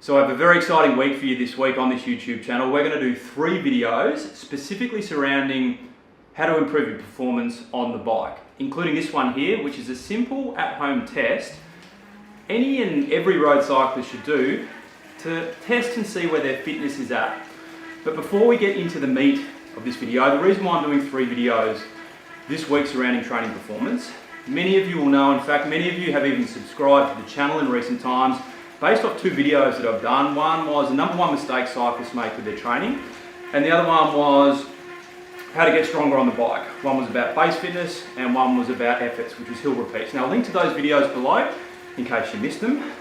So I have a very exciting week for you this week on this YouTube channel. We're going to do 3 videos specifically surrounding how to improve your performance on the bike, including this one here, which is a simple at-home test any and every road cyclist should do to test and see where their fitness is at. But before we get into the meat of this video, the reason why I'm doing 3 videos this week surrounding training performance, many of you will know, in fact many of you have even subscribed to the channel in recent times based off 2 videos that I've done. One was the number 1 mistake cyclists make with their training, and the other one was how to get stronger on the bike. One was about base fitness and one was about efforts, which was hill repeats. Now I'll link to those videos below in case you missed them.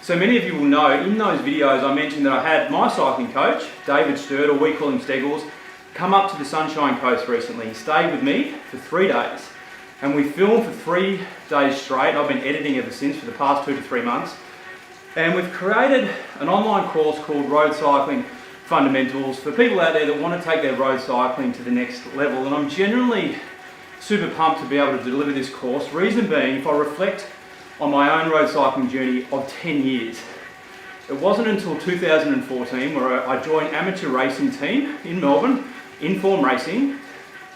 So many of you will know in those videos I mentioned that I had my cycling coach, David Sturt, or we call him Steggles, come up to the Sunshine Coast recently. He stayed with me for 3 days and we filmed for 3 days straight. I've been editing ever since for the past 2 to 3 months. And we've created an online course called Road Cycling Fundamentals for people out there that want to take their road cycling to the next level. And I'm genuinely super pumped to be able to deliver this course. Reason being, if I reflect on my own road cycling journey of 10 years, it wasn't until 2014 where I joined amateur racing team in Melbourne, Inform Racing,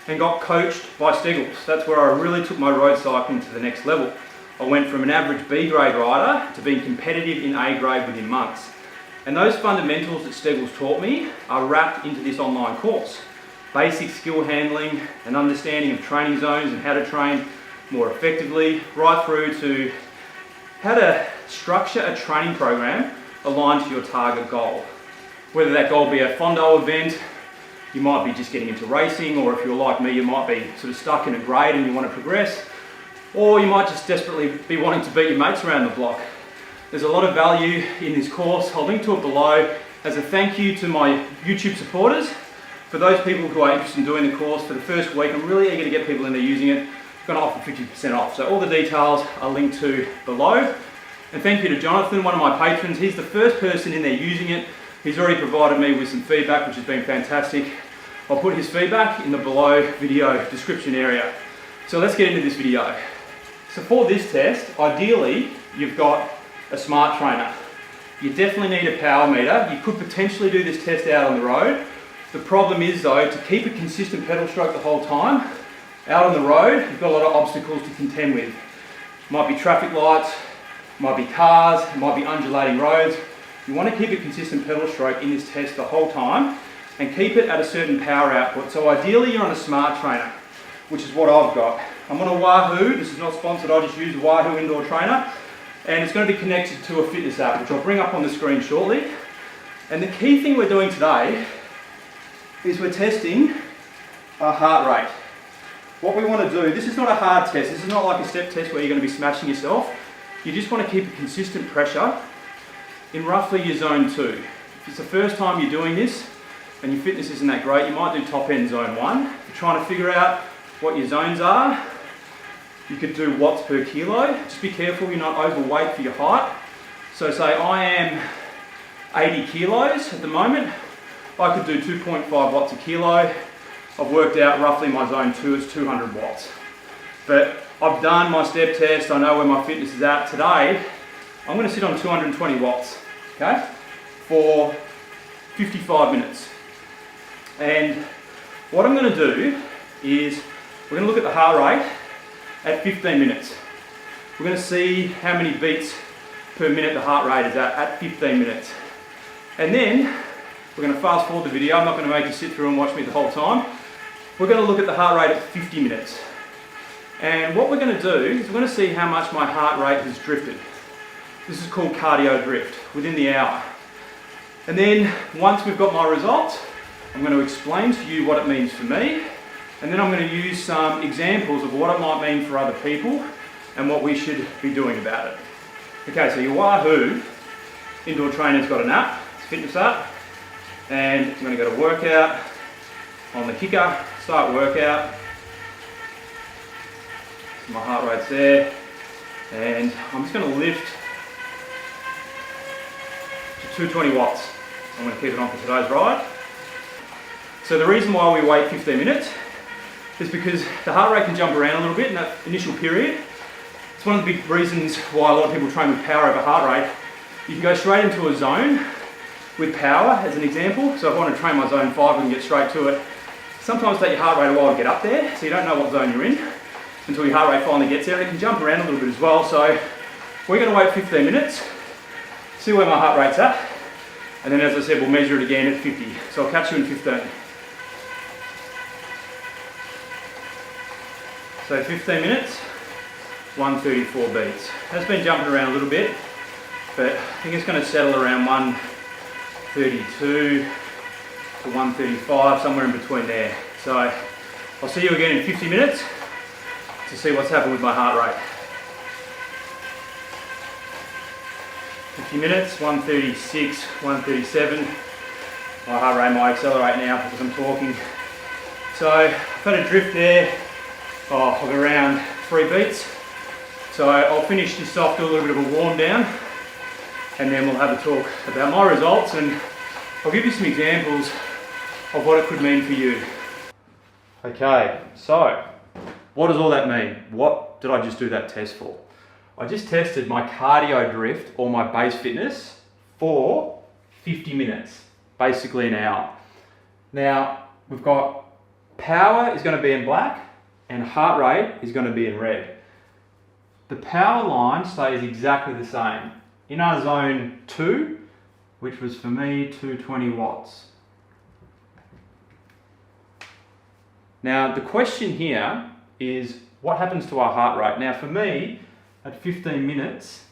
and got coached by Steggles. That's where I really took my road cycling to the next level. I went from an average B grade rider to being competitive in A grade within months. And those fundamentals that Steggles taught me are wrapped into this online course. Basic skill handling and understanding of training zones and how to train more effectively, right through to how to structure a training program aligned to your target goal. Whether that goal be a Fondo event, you might be just getting into racing, or if you're like me, you might be sort of stuck in a grade and you want to progress, or you might just desperately be wanting to beat your mates around the block. There's a lot of value in this course. I'll link to it below as a thank you to my YouTube supporters. For those people who are interested in doing the course for the first week, I'm really eager to get people in there using it. I'm going to offer 50% off. So all the details are linked to below. And thank you to Jonathan, one of my patrons. He's the first person in there using it. He's already provided me with some feedback, which has been fantastic. I'll put his feedback in the below video description area. So let's get into this video. So for this test, ideally, you've got a smart trainer. You definitely need a power meter. You could potentially do this test out on the road. The problem is though, to keep a consistent pedal stroke the whole time, out on the road, you've got a lot of obstacles to contend with. Might be traffic lights, might be cars, it might be undulating roads. You want to keep a consistent pedal stroke in this test the whole time and keep it at a certain power output. So ideally you're on a smart trainer, which is what I've got. I'm on a Wahoo. This is not sponsored, I just use a Wahoo indoor trainer, and it's going to be connected to a fitness app, which I'll bring up on the screen shortly. And the key thing we're doing today is we're testing our heart rate. What we want to do, this is not a hard test, this is not like a step test where you're going to be smashing yourself. You just want to keep a consistent pressure in roughly your zone 2. If it's the first time you're doing this and your fitness isn't that great, you might do top end zone 1. If you're trying to figure out what your zones are, you could do watts per kilo. Just be careful you're not overweight for your height. So say I am 80 kilos at the moment, I could do 2.5 watts a kilo. I've worked out roughly my zone 2 is 200 watts. But I've done my step test, I know where my fitness is at. Today, I'm going to sit on 220 watts, okay, for 55 minutes. And what I'm going to do is we're going to look at the heart rate at 15 minutes. We're going to see how many beats per minute the heart rate is at 15 minutes. And then we're going to fast forward the video. I'm not going to make you sit through and watch me the whole time. We're going to look at the heart rate at 50 minutes. And what we're going to do is we're going to see how much my heart rate has drifted. This is called cardio drift within the hour. And then once we've got my results, I'm going to explain to you what it means for me. And then I'm going to use some examples of what it might mean for other people and what we should be doing about it. Okay, so your Wahoo indoor trainer's got an app, it's a fitness app, and I'm going to go to workout on the kicker, start workout. So my heart rate's there, and I'm just going to lift to 220 watts. I'm going to keep it on for today's ride. So the reason why we wait 15 minutes is because the heart rate can jump around a little bit in that initial period. It's one of the big reasons why a lot of people train with power over heart rate, You can go straight into a zone with power as an example. So if I want to train my zone 5, we can get straight to it. Sometimes take your heart rate a while to get up there, so you don't know what zone you're in until your heart rate finally gets there, and it can jump around a little bit as well. So we're going to wait 15 minutes, see where my heart rate's at, and then as I said, we'll measure it again at 50. So I'll catch you in 15. So 15 minutes, 134 beats. It's been jumping around a little bit, but I think it's going to settle around 132 to 135, somewhere in between there. So I'll see you again in 50 minutes to see what's happened with my heart rate. 50 minutes, 136, 137. My heart rate might accelerate now because I'm talking. So I've had a drift there of around 3 beats. So I'll finish this off, do a little bit of a warm down, and then we'll have a talk about my results, and I'll give you some examples of what it could mean for you. Okay, so what does all that mean? What did I just do that test for? I just tested my cardio drift or my base fitness for 50 minutes, basically an hour. Now, we've got power is going to be in black and heart rate is going to be in red. The power line stays exactly the same. In our zone 2, which was for me 220 watts. Now the question here is what happens to our heart rate? Now for me, at 15 minutes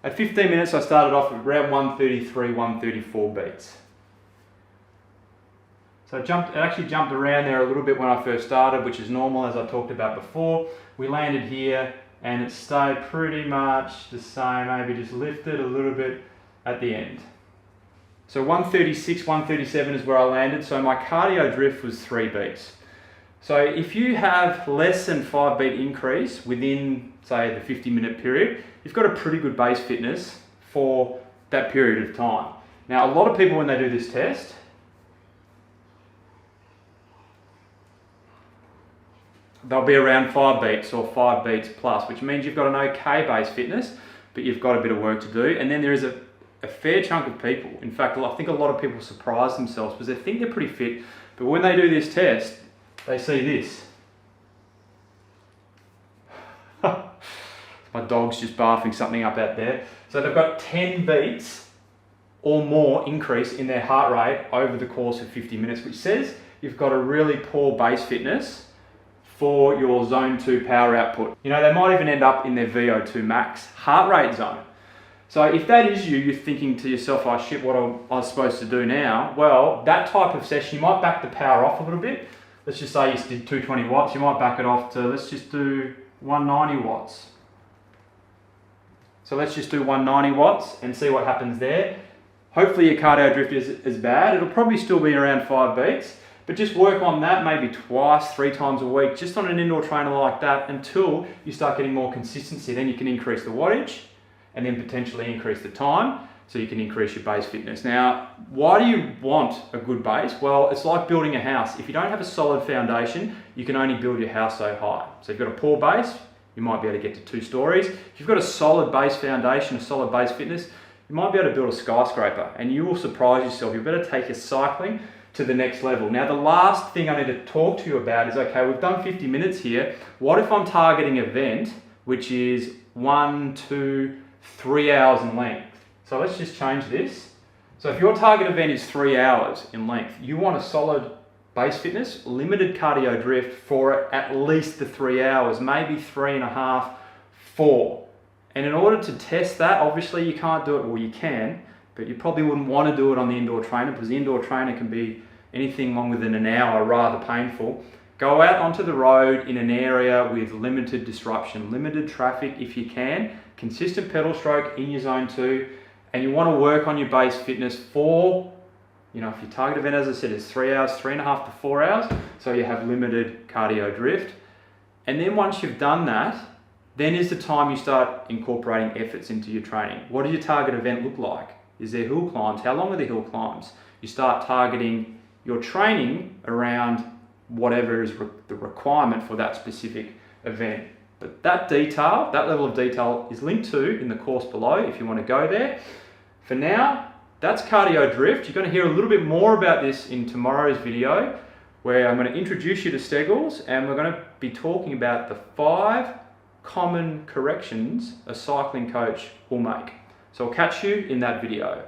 I started off at around 133, 134 beats. So it actually jumped around there a little bit when I first started, which is normal, as I talked about before. We landed here and it stayed pretty much the same, maybe just lifted a little bit at the end. So 136, 137 is where I landed, so my cardio drift was 3 beats. So if you have less than 5 beat increase within, say, the 50-minute period, you've got a pretty good base fitness for that period of time. Now, a lot of people, when they do this test, they'll be around 5 beats or 5 beats plus, which means you've got an okay base fitness, but you've got a bit of work to do. And then there is a fair chunk of people, in fact, I think a lot of people surprise themselves because they think they're pretty fit, but when they do this test, they see this. My dog's just barfing something up out there. So they've got 10 beats or more increase in their heart rate over the course of 50 minutes, which says you've got a really poor base fitness for your zone 2 power output. You know, they might even end up in their VO2 max heart rate zone. So if that is you, you're thinking to yourself, oh shit, what am I supposed to do now? Well, that type of session, you might back the power off a little bit. Let's just say you did 220 watts, you might back it off to, let's just do 190 watts. So let's just do 190 watts and see what happens there. Hopefully your cardio drift is as bad. It'll probably still be around 5 beats, but just work on that maybe twice, 3 times a week, just on an indoor trainer like that until you start getting more consistency. Then you can increase the wattage and then potentially increase the time so you can increase your base fitness. Now, why do you want a good base? Well, it's like building a house. If you don't have a solid foundation, you can only build your house so high. So if you've got a poor base, you might be able to get to 2 stories. If you've got a solid base foundation, a solid base fitness, you might be able to build a skyscraper and you will surprise yourself. You better take your cycling to the next level. Now, the last thing I need to talk to you about is, okay, we've done 50 minutes here. What if I'm targeting an event which is 1, 2, 3 hours in length? So let's just change this. So if your target event is 3 hours in length, you want a solid base fitness, limited cardio drift for at least the 3 hours, maybe 3.5, 4. And in order to test that, obviously you can't do it, well you can, but you probably wouldn't want to do it on the indoor trainer because the indoor trainer can be anything longer than an hour, rather painful. Go out onto the road in an area with limited disruption, limited traffic if you can, consistent pedal stroke in your zone 2, and you want to work on your base fitness for, you know, if your target event, as I said, is 3 hours, 3.5 to 4 hours, so you have limited cardio drift. And then once you've done that, then is the time you start incorporating efforts into your training. What does your target event look like? Is there hill climbs? How long are the hill climbs? You start targeting your training around whatever is the requirement for that specific event. But that detail, that level of detail is linked to in the course below if you want to go there. For now, that's cardio drift. You're going to hear a little bit more about this in tomorrow's video, where I'm going to introduce you to Steggles and we're going to be talking about the 5 common corrections a cycling coach will make. So I'll catch you in that video.